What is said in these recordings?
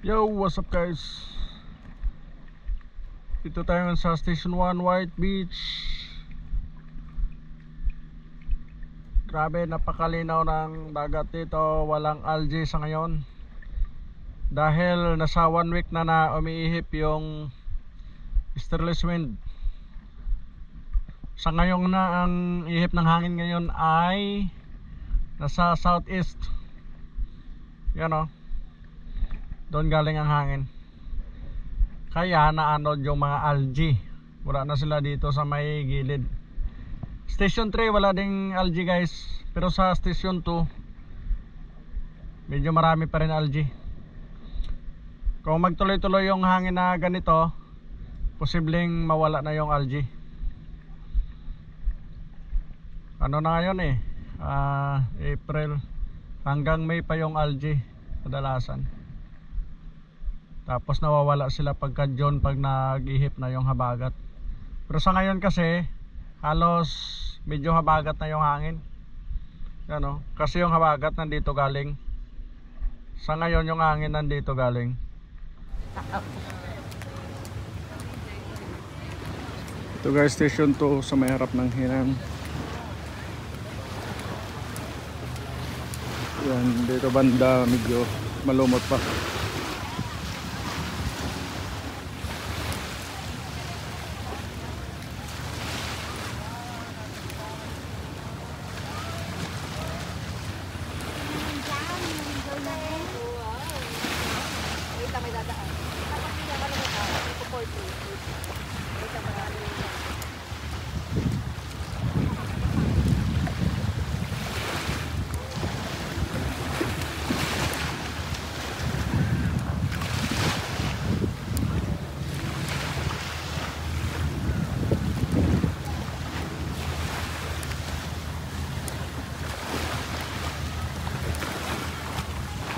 Yo, what's up guys? Dito tayo sa Station 1 White Beach. Grabe, napakalinaw ng dagat dito. Walang algae sa ngayon dahil nasa 1 week na umiihip yung easterlies wind. Sa ngayon na ang ihip ng hangin ngayon ay nasa southeast. Yan o, doon galing ang hangin. Kaya naanod yung mga algae. Wala na sila dito sa may gilid. Station 3 wala ding algae guys. Pero sa Station 2 medyo marami pa rin algae. Kung magtuloy-tuloy yung hangin na ganito, posibleng mawala na yung algae. Ano na ngayon April hanggang May pa yung algae kadalasan. Tapos nawawala sila pagka June pag nag-ihip na yung habagat. Pero sa ngayon kasi halos medyo habagat na yung hangin. Ano? Kasi yung habagat nandito galing. Sa ngayon yung hangin nandito galing. Ito guys, Station 2 sa may harap ng Hinam. Yan, dito banda medyo malumot pa.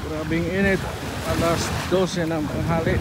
Grabing init, alas 12 ng tanghali.